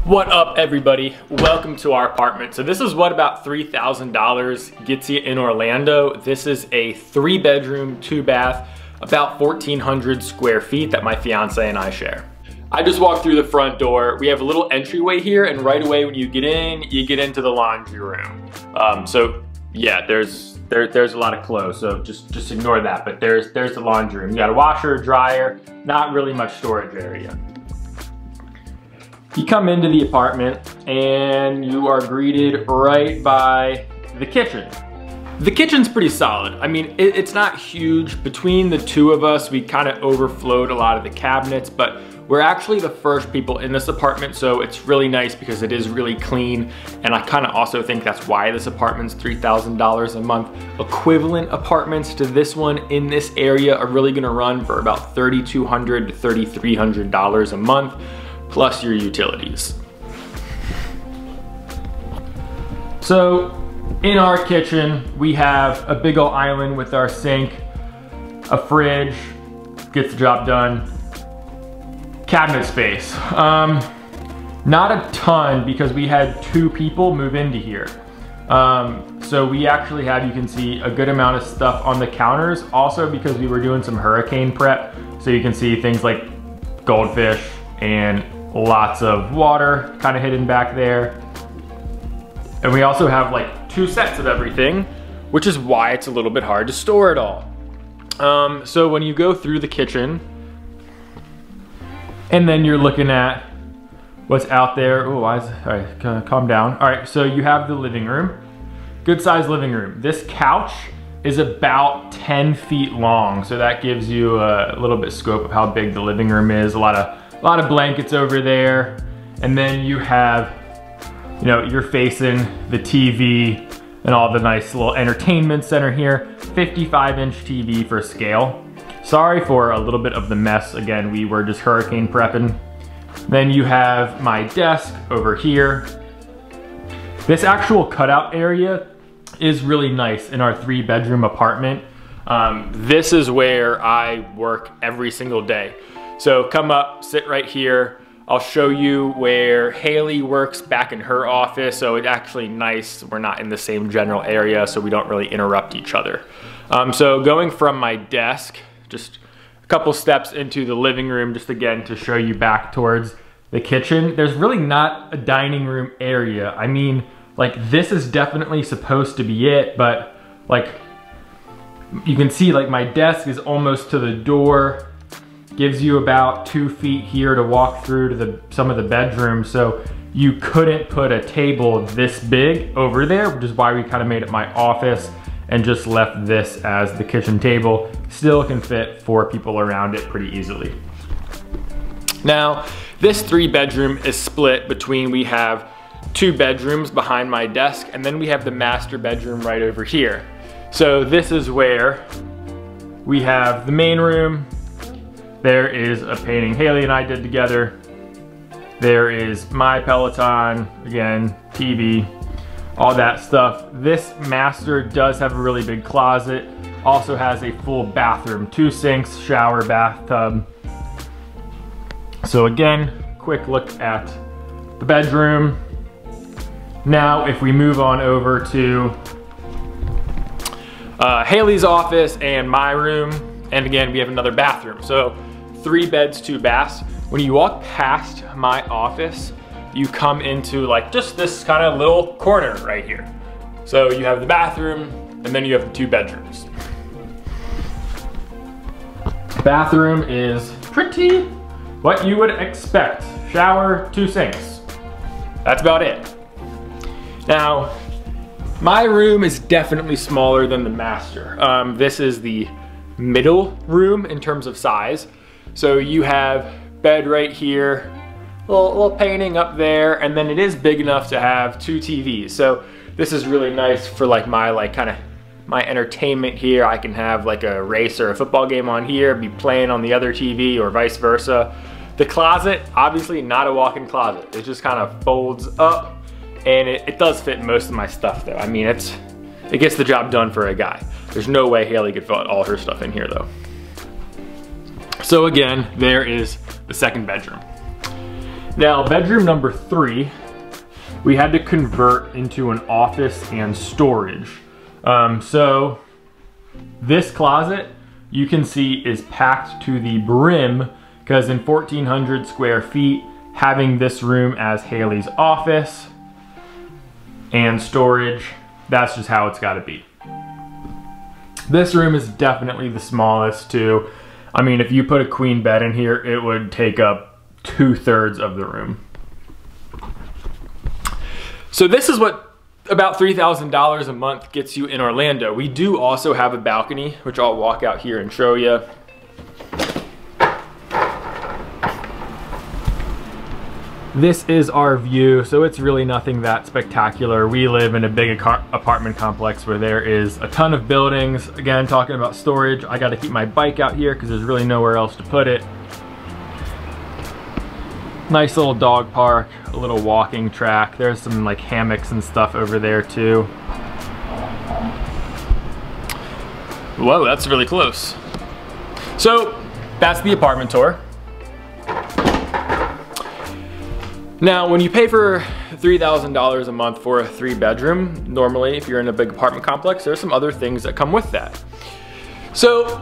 What up, everybody? Welcome to our apartment. So this is what about $3,000 gets you in Orlando. This is a 3-bedroom, 2-bath, about 1,400 square feet that my fiance and I share. I just walked through the front door. We have a little entryway here, and right away when you get into the laundry room. So yeah, there's a lot of clothes, so just ignore that. But there's the laundry room. You got a washer, dryer, not really much storage area. You come into the apartment and you are greeted right by the kitchen. The kitchen's pretty solid. I mean, it's not huge. Between the two of us, we kind of overflowed a lot of the cabinets, but we're actually the first people in this apartment, so it's really nice because it is really clean. And I kind of also think that's why this apartment's $3,000 a month. Equivalent apartments to this one in this area are really gonna run for about $3,200 to $3,300 a month, plus your utilities. So in our kitchen, we have a big old island with our sink, a fridge, gets the job done. Cabinet space. Not a ton because we had 2 people move into here. So we actually had, you can see, a good amount of stuff on the counters. Also because we were doing some hurricane prep. So you can see things like goldfish and lots of water kind of hidden back there. And we also have like 2 sets of everything, which is why it's a little bit hard to store it all. So when you go through the kitchen, and then you're looking at what's out there. Oh, all right, calm down. All right, so you have the living room, good sized living room. This couch is about 10 feet long, so that gives you a little bit scope of how big the living room is. A lot of blankets over there, and then you have, you know, you're facing the TV and all the nice little entertainment center here. 55-inch TV for scale. Sorry for a little bit of the mess. Again, we were just hurricane prepping. Then you have my desk over here. This actual cutout area is really nice in our 3-bedroom apartment. This is where I work every single day. So come up, sit right here. I'll show you where Haley works back in her office. So it's actually nice. We're not in the same general area, so we don't really interrupt each other. So going from my desk, just a couple steps into the living room, just again to show you back towards the kitchen. There's really not a dining room area. I mean, like, this is definitely supposed to be it, but like, you can see like my desk is almost to the door. Gives you about 2 feet here to walk through to some of the bedrooms. So you couldn't put a table this big over there, which is why we kind of made it my office and just left this as the kitchen table. Still can fit 4 people around it pretty easily. Now, this 3-bedroom is split between, we have 2 bedrooms behind my desk, and then we have the master bedroom right over here. So this is where we have the main room. There is a painting Haley and I did together. There is my Peloton, again, TV, all that stuff. This master does have a really big closet. Also has a full bathroom, 2 sinks, shower, bathtub. So again, quick look at the bedroom. Now, if we move on over to Haley's office and my room, and again, we have another bathroom. So 3 beds, 2 baths. When you walk past my office, you come into like just this kind of little corner right here. So you have the bathroom, and then you have the 2 bedrooms. Bathroom is pretty what you would expect. Shower, 2 sinks. That's about it. Now, my room is definitely smaller than the master. This is the middle room in terms of size. So you have bed right here, little painting up there, and then it is big enough to have 2 TVs. So this is really nice for like my my entertainment here. I can have like a race or a football game on here, be playing on the other TV or vice versa. The closet, obviously not a walk-in closet. It just kind of folds up, and it does fit most of my stuff though. I mean, it gets the job done for a guy. There's no way Haley could fit all her stuff in here though. So again, there is the 2nd bedroom. Now, bedroom number 3, we had to convert into an office and storage. So this closet, you can see, is packed to the brim because in 1,400 square feet, having this room as Haley's office and storage, that's just how it's gotta be. This room is definitely the smallest too. I mean, if you put a queen bed in here, it would take up 2/3 of the room. So this is what about $3,000 a month gets you in Orlando. We do also have a balcony, which I'll walk out here and show you. This is our view, so it's really nothing that spectacular. We live in a big apartment complex where there is a ton of buildings. Again, talking about storage, I gotta keep my bike out here because there's really nowhere else to put it. Nice little dog park, a little walking track. There's some like hammocks and stuff over there too. Whoa, that's really close. So that's the apartment tour. Now, when you pay for $3,000 a month for a 3-bedroom, normally if you're in a big apartment complex, there's some other things that come with that. So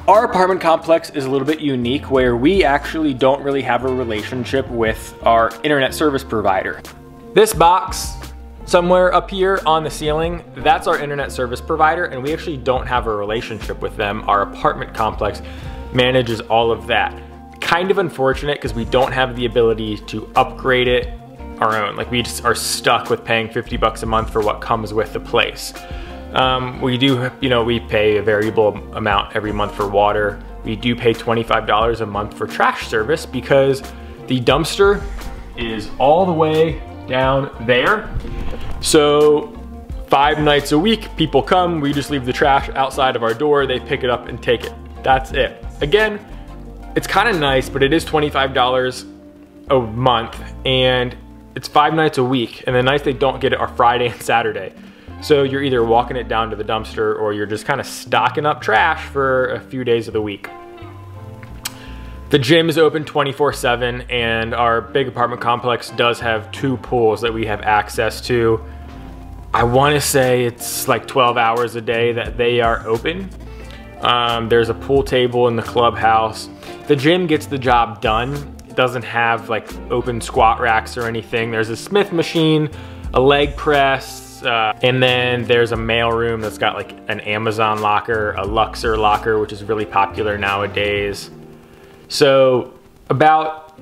our apartment complex is a little bit unique where we actually don't really have a relationship with our internet service provider. This box somewhere up here on the ceiling, that's our internet service provider, and we actually don't have a relationship with them. Our apartment complex manages all of that. Kind of unfortunate because we don't have the ability to upgrade it our own. Like, we just are stuck with paying 50 bucks a month for what comes with the place. We do, you know, we pay a variable amount every month for water. We do pay $25 a month for trash service because the dumpster is all the way down there. So 5 nights a week, people come, we just leave the trash outside of our door, they pick it up and take it. That's it. Again, it's kind of nice, but it is $25 a month and it's 5 nights a week. And the nights they don't get it are Friday and Saturday. So you're either walking it down to the dumpster or you're just kind of stocking up trash for a few days of the week. The gym is open 24/7 and our big apartment complex does have 2 pools that we have access to. I want to say it's like 12 hours a day that they are open. There's a pool table in the clubhouse. The gym gets the job done. It doesn't have like open squat racks or anything. There's a Smith machine, a leg press, and then there's a mail room that's got like an Amazon locker, a Luxor locker, which is really popular nowadays. So about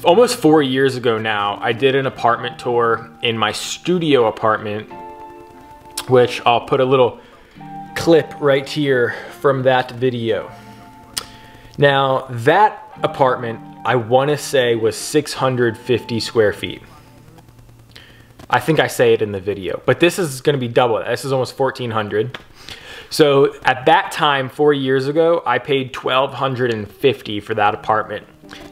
almost 4 years ago now, I did an apartment tour in my studio apartment, which I'll put a little clip right here from that video. Now, that apartment, I want to say, was 650 square feet. I think I say it in the video, but this is going to be double that. This is almost 1,400. So at that time, 4 years ago, I paid $1,250 for that apartment.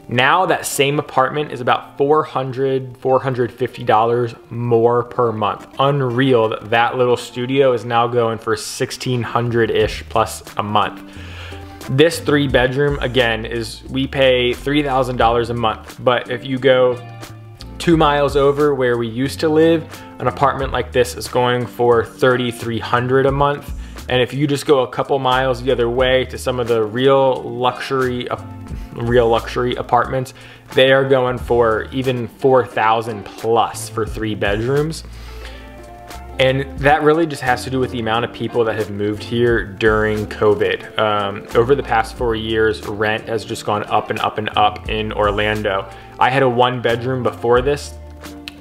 Now that same apartment is about $400, $450 more per month. Unreal that that little studio is now going for $1,600-ish plus a month. This 3-bedroom, again, we pay $3,000 a month, but if you go 2 miles over where we used to live, an apartment like this is going for $3,300 a month. And if you just go a couple miles the other way to some of the real luxury apartments, they are going for even $4,000 plus for 3 bedrooms. And that really just has to do with the amount of people that have moved here during COVID. Over the past 4 years, rent has just gone up and up and up in Orlando. I had a 1-bedroom before this.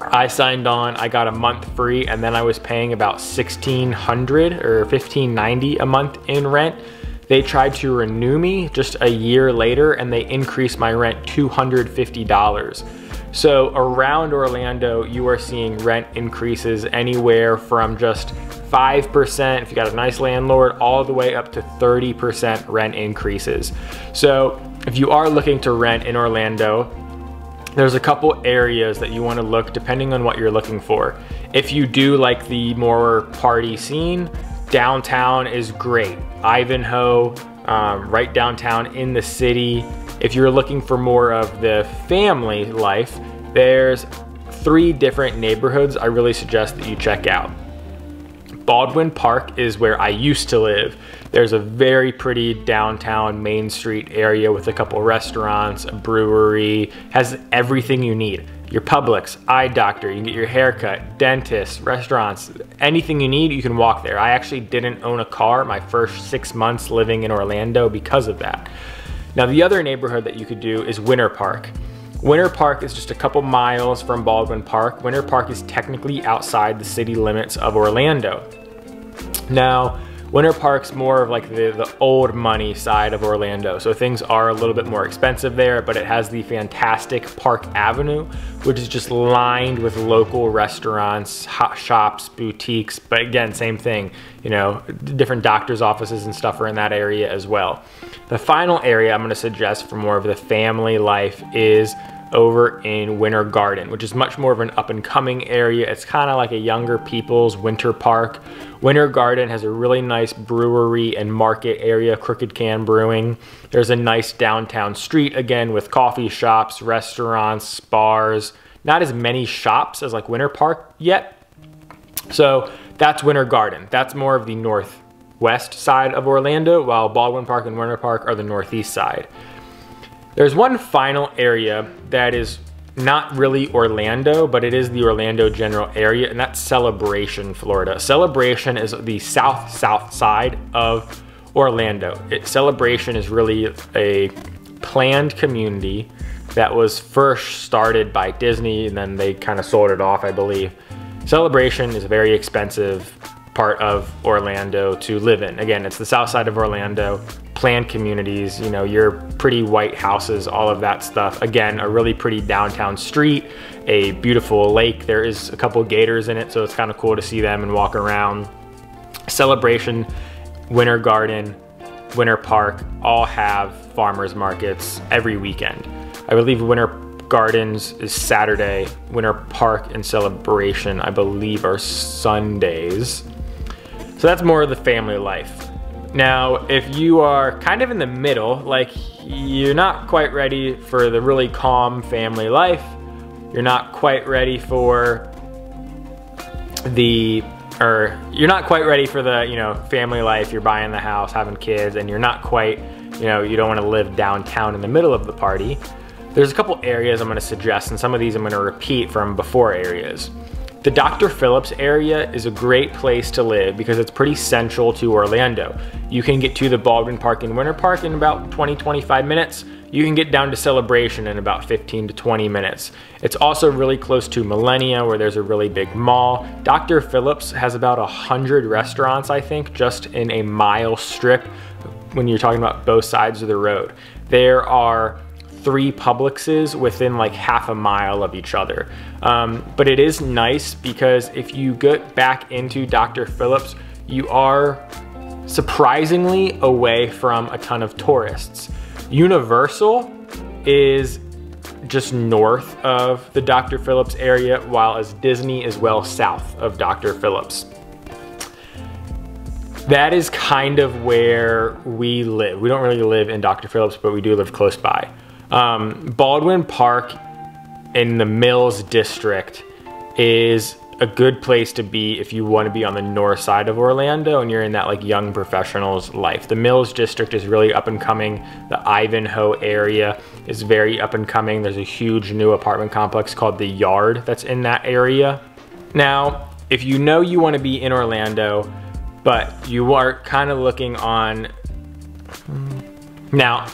I signed on, I got a month free, and then I was paying about $1,600 or $1,590 a month in rent. They tried to renew me just a year later and they increased my rent $250. So around Orlando, you are seeing rent increases anywhere from just 5%, if you got a nice landlord, all the way up to 30% rent increases. So if you are looking to rent in Orlando, there's a couple areas that you want to look depending on what you're looking for. If you do like the more party scene, downtown is great. Ivanhoe, right downtown in the city, If you're looking for more of the family life, there's 3 different neighborhoods I really suggest that you check out. Baldwin Park is where I used to live. There's a very pretty downtown Main Street area with a couple restaurants, a brewery, has everything you need. Your Publix, eye doctor, you can get your hair cut, dentist, restaurants, anything you need, you can walk there. I actually didn't own a car my first 6 months living in Orlando because of that. Now the other neighborhood that you could do is Winter Park. Winter Park is just a couple miles from Baldwin Park. Winter Park is technically outside the city limits of Orlando. Now, Winter Park's more of like the old money side of Orlando, so things are a little bit more expensive there, but it has the fantastic Park Avenue, which is just lined with local restaurants, hot shops, boutiques, but again, same thing, you know, different doctor's offices and stuff are in that area as well. The final area I'm gonna suggest for more of the family life is over in Winter Garden, which is much more of an up and coming area. It's kind of like a younger people's Winter Park. Winter Garden has a really nice brewery and market area, Crooked Can Brewing. There's a nice downtown street again with coffee shops, restaurants, bars. Not as many shops as like Winter Park yet. So that's Winter Garden. That's more of the northwest side of Orlando, while Baldwin Park and Winter Park are the northeast side. There's one final area that is not really Orlando, but it is the Orlando general area, and that's Celebration, Florida. Celebration is the south side of Orlando. Celebration is really a planned community that was first started by Disney, and then they kind of sold it off, I believe. Celebration is a very expensive part of Orlando to live in. Again, it's the south side of Orlando, planned communities, you know, your pretty white houses, all of that stuff. Again, a really pretty downtown street, a beautiful lake. There is a couple gators in it, so it's kind of cool to see them and walk around. Celebration, Winter Garden, Winter Park all have farmers markets every weekend. I believe Winter Gardens is Saturday, Winter Park and Celebration, I believe, are Sundays. So that's more of the family life. Now, if you are kind of in the middle, like you're not quite ready for the really calm family life, you're not quite ready for the, you know, family life, you're buying the house, having kids, and you're not quite, you know, you don't want to live downtown in the middle of the party. There's a couple areas I'm going to suggest, and some of these I'm going to repeat from before areas. The Dr. Phillips area is a great place to live because it's pretty central to Orlando. You can get to the Baldwin Park and Winter Park in about 20-25 minutes. You can get down to Celebration in about 15 to 20 minutes. It's also really close to Millennia, where there's a really big mall. Dr. Phillips has about 100 restaurants, I think, just in a mile strip when you're talking about both sides of the road. There are 3 Publixes within like half a mile of each other. But it is nice because if you get back into Dr. Phillips, you are surprisingly away from a ton of tourists. Universal is just north of the Dr. Phillips area, while as Disney is well south of Dr. Phillips. That is kind of where we live. We don't really live in Dr. Phillips, but we do live close by. Baldwin Park in the Mills District is a good place to be if you want to be on the north side of Orlando and you're in that like young professional's life. The Mills District is really up and coming. The Ivanhoe area is very up and coming. There's a huge new apartment complex called The Yard that's in that area. Now, if you know you want to be in Orlando, but you are kind of looking on, now,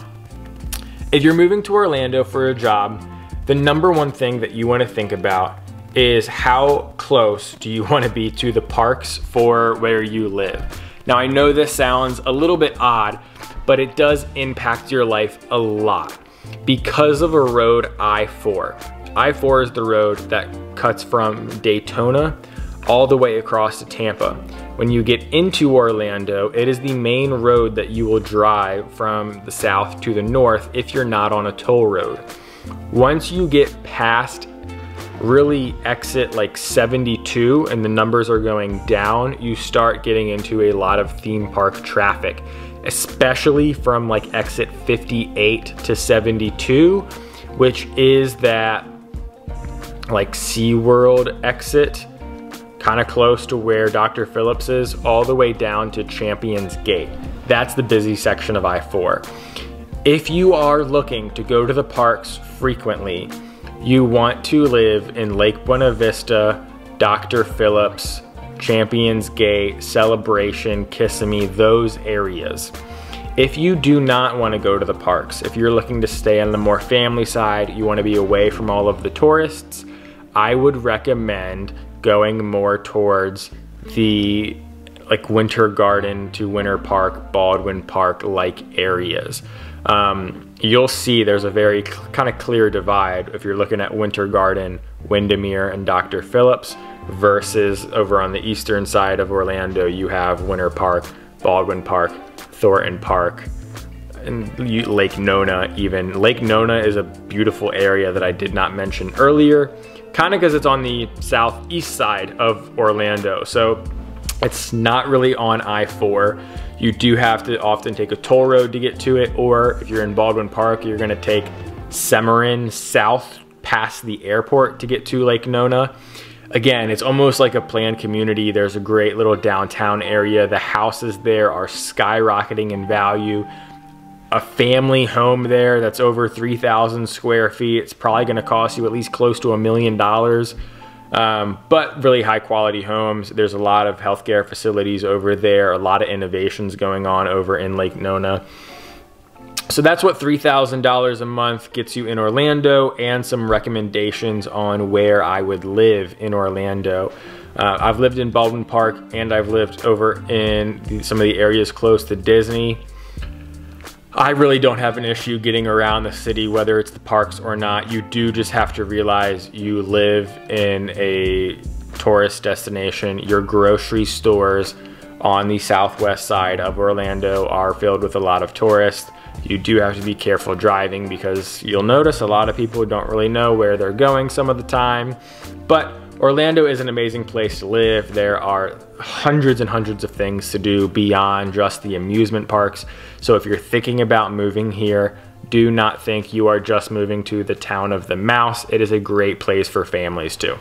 if you're moving to Orlando for a job, the #1 thing that you want to think about is how close do you want to be to the parks for where you live. Now, I know this sounds a little bit odd, but it does impact your life a lot because of a road, I-4. I-4 is the road that cuts from Daytona all the way across to Tampa. When you get into Orlando, it is the main road that you will drive from the south to the north if you're not on a toll road. Once you get past really exit like 72 and the numbers are going down, you start getting into a lot of theme park traffic. especially from like exit 58 to 72, which is that like SeaWorld exit, kind of close to where Dr. Phillips is, all the way down to Champions Gate. That's the busy section of I-4. If you are looking to go to the parks frequently, you want to live in Lake Buena Vista, Dr. Phillips, Champions Gate, Celebration, Kissimmee, those areas. If you do not want to go to the parks, if you're looking to stay on the more family side, you want to be away from all of the tourists, I would recommend going more towards the like Winter Garden to Winter Park, Baldwin Park like areas. You'll see there's a very kind of clear divide if you're looking at Winter Garden, Windermere, and Dr. Phillips versus over on the eastern side of Orlando, you have Winter Park, Baldwin Park, Thornton Park, and Lake Nona even. Lake Nona is a beautiful area that I did not mention earlier, kind of because it's on the southeast side of Orlando. So it's not really on I-4. You do have to often take a toll road to get to it, or if you're in Baldwin Park, you're gonna take Cimarron south past the airport to get to Lake Nona. Again, it's almost like a planned community. There's a great little downtown area. The houses there are skyrocketing in value. A family home there that's over 3,000 square feet, it's probably gonna cost you at least close to $1 million. But really high quality homes. There's a lot of healthcare facilities over there, a lot of innovations going on over in Lake Nona. So that's what $3,000 a month gets you in Orlando, and some recommendations on where I would live in Orlando. I've lived in Baldwin Park, and I've lived over in some of the areas close to Disney. I really don't have an issue getting around the city, whether it's the parks or not. You do just have to realize you live in a tourist destination. Your grocery stores on the southwest side of Orlando are filled with a lot of tourists. You do have to be careful driving, because you'll notice a lot of people don't really know where they're going some of the time. But Orlando is an amazing place to live. There are hundreds and hundreds of things to do beyond just the amusement parks. So if you're thinking about moving here, do not think you are just moving to the town of the mouse. It is a great place for families too.